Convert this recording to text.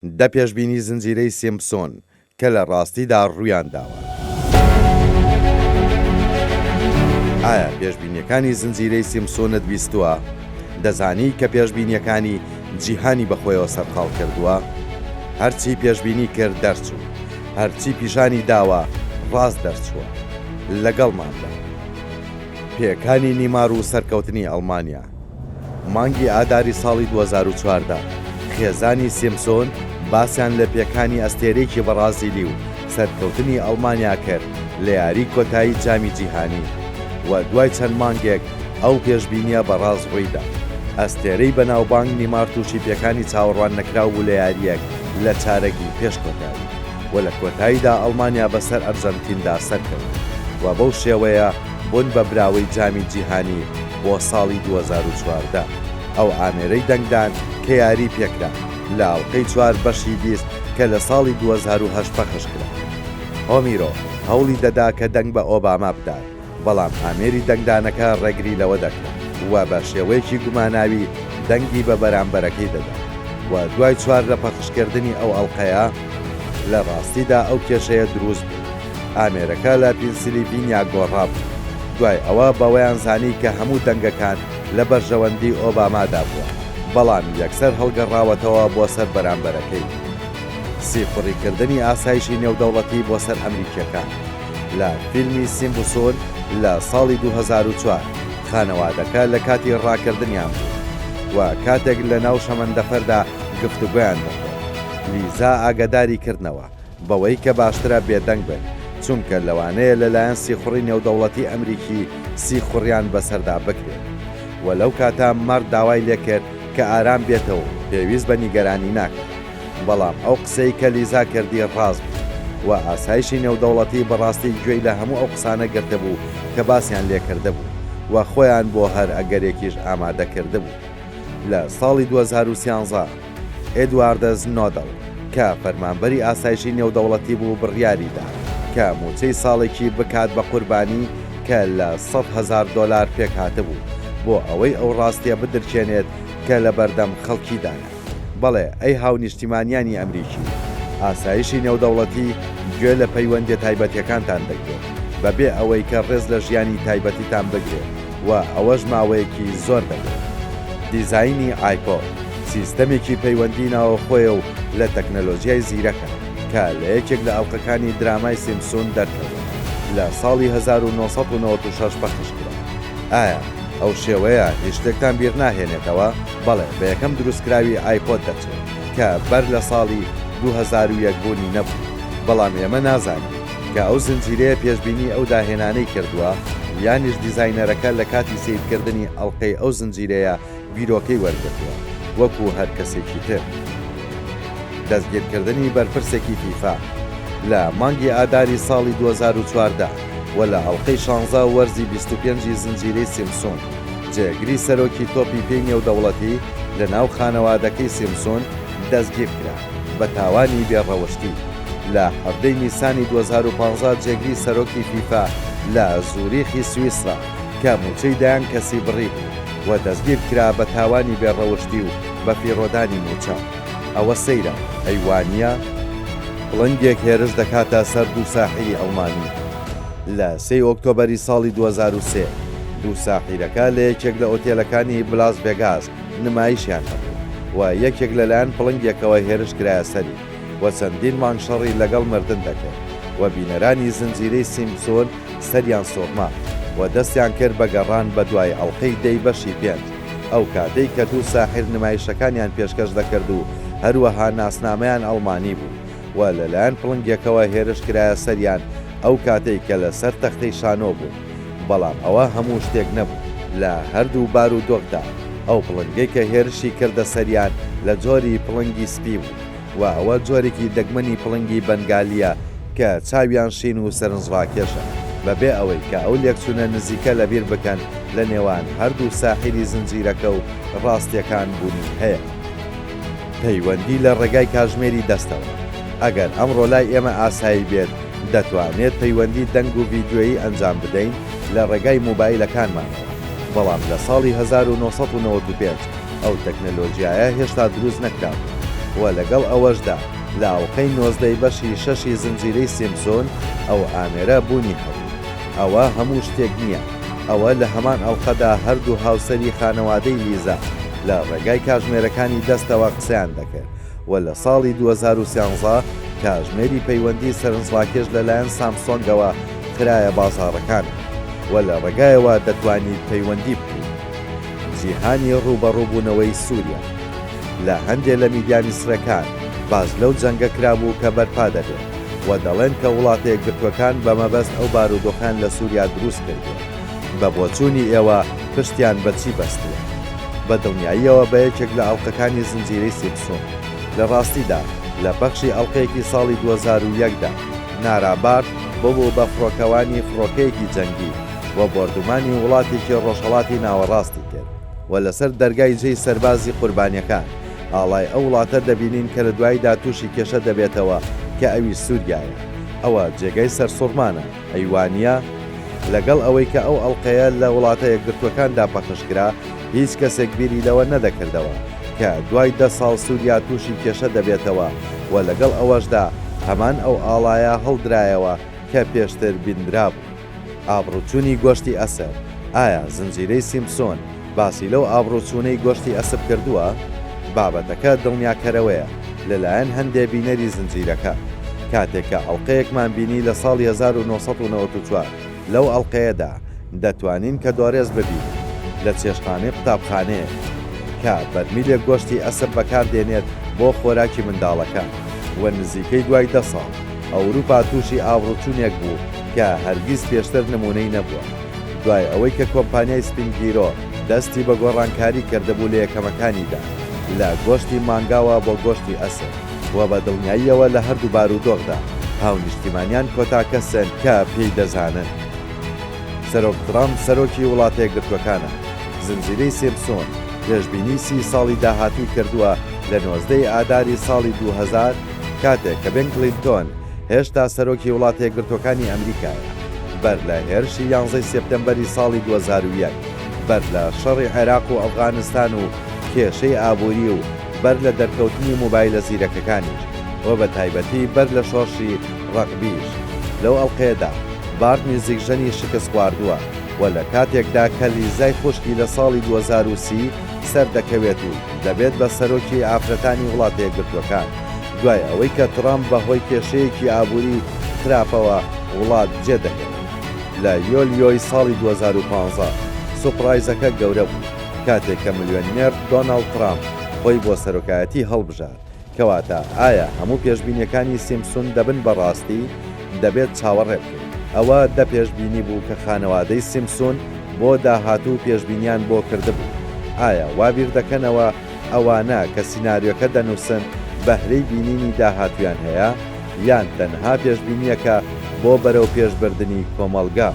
دە پێشبینی زنجیرەی سیمپسۆن کە لە ڕاستیدا ڕوویان داوە. ئایا پێشبینیەکانی زنجیرەی سیمپسۆنت بیستووە؟ دەزانی کە پێشبینیەکانی جیهانی بەخۆیەوە سەرقاڵ کردووە؟ هەرچی پێشبینی کرد دەرچوو، هەرچی پیشانی داوە ڕاست دەرچووە. لەگەڵماندا پێکانی نیمار و سەرکەوتنی ئەڵمانیا مانگی ئاداری ساڵی 2014 خێزانی سیمپسۆن باسییان لە پێکانی ئەستێرەیەکی بەڕازیلی و سەرکەوتنی ئەڵمانیا کرد لە یاری کۆتایی جامی جیهانی و دوای چەند مانگێک ئەو پێشبینیە بەڕاز ڕوویدا. ئەستێرەی بەناوبانگ نیمار تووشی پێکانی چاوەڕوان نەکراو بوو لە یاریەک لە چارەکی پێش کۆتایی و لە کۆتاییدا ئەڵمانیا بەسەر ئەرجەنتیندا سەرکەوت و بەو شێوەیە بوون بە براوەی جامی جیهانی بۆ ساڵی 2014. ئەو ئامێرەی دەنگدان کە یاری پێکرا لە ئەڵقەی 4 بەشی 20 کە لە ساڵی 2008 پەخش کرا. هۆمیرۆ هەوڵی دەدا کە دەنگ بە ئۆباما بدات، بەڵام ئامێری دەنگدانەکە ڕێگری لەوە دەکرا و بە شێوەیەکی گوماناوی دەنگی بە بەرامبەرەکەی دەدا و دوای 4 لە پەخشکردنی ئەو ئەڵقەیە لە ڕاستیدا ئەو کێشەیە دروست بوو. ئامێرەکە لە پینسیلڤینیا گۆڕا بوو. دوای ئەوە بەوەیان زانی کە هەموو دەنگەکان لە بەرژەوەندی ئۆبامادا بووە، بەڵام یەکسەر هەڵگەڕاوەتەوە بۆ سەر بەرامبەرەکەی. سیفڕیکردنی ئاسایشی نێودەوڵەتی بۆ سەر ئەمریکیەکان لە فیلمی سیمپسۆن لە ساڵی 2004 خانەوادەکە لە کاتی ڕاکردنیان بوو و کاتێک لە ناو شەمەندەفەردا گفتوگۆیان دەکرد. لیزا ئاگاداری کردنەوە بەوەی کە باشترە بێدەنگ بن، چونکە لەوانەیە لەلایەن سیخوڕی نێودەوڵەتی ئەمریکی سیخوڕیان بەسەردا بکرێت و لەو کاتا مەرد داوای لێکرد کە ئارام بێتەوە پێویست بە نیگەرانی ناکات. بەڵام ئەو قسەی کە لیزا کردی ڕاست بوو و ئاسایشی نێودەوڵەتی بەڕاستی گوێی لە هەموو ئەو قسانە گرتە بوو کە باسییان لێکردە بوو و خۆیان بۆ هەر ئەگەرێکیش ئامادەکرده بوو. لە ساڵی 2013 ئێدواردە سنۆدن کە فەرمانبەری ئاسایشی نێودەوڵەتی بوو بڕیاریدا کە موچەی ساڵێکی بکات بە قوربانی کە لە $100,000 پێک هاتبوو بۆ ئەوەی ئەو ڕاستیە بدرچێنێت کە لە بەردەم خەڵکیدانە. بەڵێ ئەی هاونیشتیمانیانی ئەمریکی، ئاسایشی نێودەوڵەتی گوێ لە پەیوەندی تایبەتیەکانتان دەگرێت بەبێ ئەوەی کە ڕێز لە ژیانی تایبەتیتان بگرێت و ئەوەش ماوەیەکی زۆر دەبێت. دیزاینی ئایپۆد سیستەمێکی پەیوەندی ناوە خۆیە و لە تەکنەلۆژیای زیرەکە کە لە یەکێک لە ئەڵلقەکانی درامای سیمپسۆن دەرکەوت لە ساڵی 1996 پەخش کرا. ئایا ئەو شێوەیە هیچ شتێکتان بیر ناهێنێتەوە؟ بەڵێ بە یەکەم دروستکراوی ئایپۆد دەچێت کە بەر لە ساڵی 2001 بوونی نەبوو، بەڵام ئێمە نازانین کە ئەو زنجیرەیە پێشبینی ئەو داهێنانەی کردووە یانیش دیزاینەرەکە لە کاتی سیرکردنی ئەڵلقەی ئەو زنجیرەیە بیرۆکەی وەرگرتووە وەکو هەر کەسێکی تر. دەستگیرکردنی بەرپرسێکی فیفا لە مانگی ئاداری ساڵی 2014 و لە ئەڵلقەی 16 وەرزی 25 زنجیرەی سیمپسۆن جێگری سەرۆکی تۆپی پێی نێودەوڵەتی لە ناو خانەوادەکەی سیمپسۆن دەستگیر کرا بە تاوانی بێڕەوشتی. لە 17 نیسانی 2015 جێگری سەرۆکی فیفا لە زوریخی سویسرا کە موچەی دایان کەسی بڕی بوو و دەستگیر کرا بە تاوانی بێڕەوشتی و بە فیڕۆدانی موچە. ئەوە سەیرە ئەیوانیە بڵنگێک هێرش دەکاتە سەر دوو ساحیری ئەڵمانی. لە 3 ئۆکتۆبەری ساڵی 2003 دوو ساحیرەکە لە یەکێک لە ئۆتێلەکانی بلاس ڤێگاس نمایشیان هەبوو و یەکێک لەلایەن پڵنگێکەوە هێرش کرایە سەری و چەندین مانگ شەڕی لەگەڵ مردن دەکرد و بینەرانی زنجیرەی سیمپسۆن سەریان سۆڕما و دەستیان کرد بە گەڕان بە دوای ئەڵلقەی 10 بەشی 5 ئەو کاتەی کە دوو ساحیر نمایشەکانیان پێشکەش دەکرد و هەروەها ناسنامەیان ئەڵمانی بوو و لەلایەن پڵنگێکەوە هێرش کرایە سەریان ئەو کاتەی کە لە سەر تەختەی شانۆ بوو. بەڵام ئەوە هەموو شتێک نەبوو. لە هەردوو بار و دۆخدا ئەو پڵنگەی کە هێرشی کردە سەریان لە جۆری پڵنگی سپی بوو و ئەوە جۆرێکی دەگمەنی پڵنگی بەنگالیە کە چاویان شین و سەرنجڕاکێشە بەبێ ئەوەی کە ئەو لێکچوونە نزیکە لەبیر بکەن لە نێوان هەردوو ساحیری زنجیرەکە و ڕاستیەکان بوونی هەیە. پەیوەندی لە ڕێگای کاژمێری دەستەوە. ئەگەر ئەمڕۆ لای ئێمە ئاسایی بێت دەتوانێت پەیوەندی دەنگ و ڤیدیۆیی ئەنجام بدەین لە ڕێگای مۆبایلەکانمانەوە، بەڵام لە ساڵی 1995 ئەو تەکنەلۆژیایە هێشتا دروست نەکرابوو و لەگەڵ ئەوەشدا لە ئەڵقەی 19 بەشی 6 زنجیرەی سیمپسۆن ئەو ئامێرە بوونی هەبوو. ئەوە هەموو شتێک نییە، ئەوە لە هەمان ئەڵقەدا هەردوو هاوسەری خانەوادەی لیزا لە ڕێگای کاتژمێرەکانی دەستەوە قسەیان دەکرد و لە ساڵی 2013 کاتژمێری پەیوەندی سەرنجڕاکێش لەلایەن سامسۆنگەوە کرایە بازاڕەکان و لە ڕێگایەوە دەتوانیت پەیوەندی بکەیت. جیهانی ڕوبەڕووبوونەوەی سووریا لە هەندێک لە میدیا میسرەکان باز لەو جەنگە کرابوو کە بەرپا دەبێت و دەڵێن کە وڵاتە یەکگرتووەکان بەمەبەست ئەو بارودۆخان لە سووریا دروست کردووە. بە بۆچوونی ئێوە پشتیان بەچی بەستووە؟ بە دڵنیاییەوە بە یەکێک لە ئەڵلقەکانی زنجیرەی سیمپسۆن. لە ڕاستیدا لە بەخشی ئەڵلقەیەکی ساڵی 2001دا نارابارد ببوو بە فڕۆکەوانی فڕۆکەیەکی جەنگی و بردومانی وڵاتێکی ڕۆژهەڵاتی ناوەڕاستی کرد و لەسەر دەرگای جێی سەربازی قوربانیەکان ئاڵای ئەو وڵاتە دەبینین کە لە دوایدا تووشی کێشە دەبێتەوە کە ئەوی سووریایە. ئەوە جێگەی سەرسوڕمانە ئەیوانە. لەگەڵ ئەوەی کە ئەو ئەڵلقەیە لە وڵاتە یەکگرتووەکاندا پەخشکرا، هیچ کەسێک بیری لەوە نەدەکردەوە کە دوای 10 ساڵ سووریا تووشی کێشە دەبێتەوە و لەگەڵ ئەوەشدا هەمان ئەو ئاڵایە هەڵدرایەوە کە پێشتر بیندرا بوو. ئابڕوچوونی گۆشتی ئەسب. ئایا زنجیرەی سیمپسۆن باسی لەو ئابڕوچوونەی گۆشتی ئەسب کردووە؟ بابەتەکە دڵنیاکەرەوەیە لەلایەن هەندێک بینەری زنجیرەکە. کاتێکە ئەڵلقەیەکمان بینی لە ساڵی 1994 لەو ئەڵلقەیەدا دەتوانین کە دۆڕێز ببین لە چێشتخانەی قوتابخانەیە کە بەرمیلێک گۆشتی ئەسب بەکاردێنێت بۆ خۆراکی منداڵەکان و نزیکەی دوای 10 ساڵ ئەوروپا تووشی ئابڕوچوونێک بوو کە هەرگیز پێشتر نمونەی نەبووە. دوای ئەوەی کە کۆمپانیای سپینگیرۆ دەستی بە گۆڕانکاری کردهبوو لە یەکەمەکانیدا لە گۆشتی مانگاوە بۆ گۆشتی ئەسب و بە دڵنیاییەوە لە هەردوو بارودۆخدا هاونیشتیمانیان کۆتاکەسن کە پێی دەزانن. سەرۆک ترامپ سەرۆکی وڵاتە یەکگرتووەکانە. زنجیرەی سیمپسۆن پێشبینی 30 ساڵی داهاتووی کردووە لە 19 ئاداری ساڵی 2000 کاتێک کە بن کلینتۆن هێشتا سەرۆکی وڵاتە یەکگرتووەکانی ئەمریکایە. بەر لە هێرشی 11 سێپتەمبەری ساڵی 2001 بەر لە شەڕی عێراق و ئەفغانستان و کێشەی ئابووری و بەر لە دەرکەوتنی مۆبایلە زیرەکەکانیش و بە تایبەتی بەر لە شۆڕشی ڕەقبیش. لەو ئەڵلقەیەدا بارد میوزیکژەنی شکست خواردووە و لە کاتێکدا کە لیزای خوشکی لە ساڵی 2030 سەردەکەوێت و دەبێت بە سەرۆکی ئافرەتانی وڵاتە یەکگرتووەکان دوای ئەوەی کە ترامپ بەهۆی کێشەیەکی ئابووری خراپەوە وڵات جێدەکەن. لە یۆلیۆی ساڵی 2015 سوپڕایزەکە گەورە بوو کاتێک کە ملیۆنێر دۆناڵد ترامپ خۆی بۆ سەرۆکایەتی هەڵبژار. کەواتە ئایا هەموو پێشبینیەکانی سیمپسۆن دەبن بەڕاستی؟ دەبێت چاوەڕێ بکەین. ئەوە دە پێشبینی بوو کە خانەوادەی سیمپسۆن بۆ داهاتوو پێشبینیان بۆ کردبوو. ئایا وابیر دەکەنەوە ئەوانە کە سیناریۆکە دەنووسن بەهرەی بینینی داهاتویان هەیە یان تەنها پێشبینیەکە بۆ بەرەو پێشبردننی کۆمەڵگا؟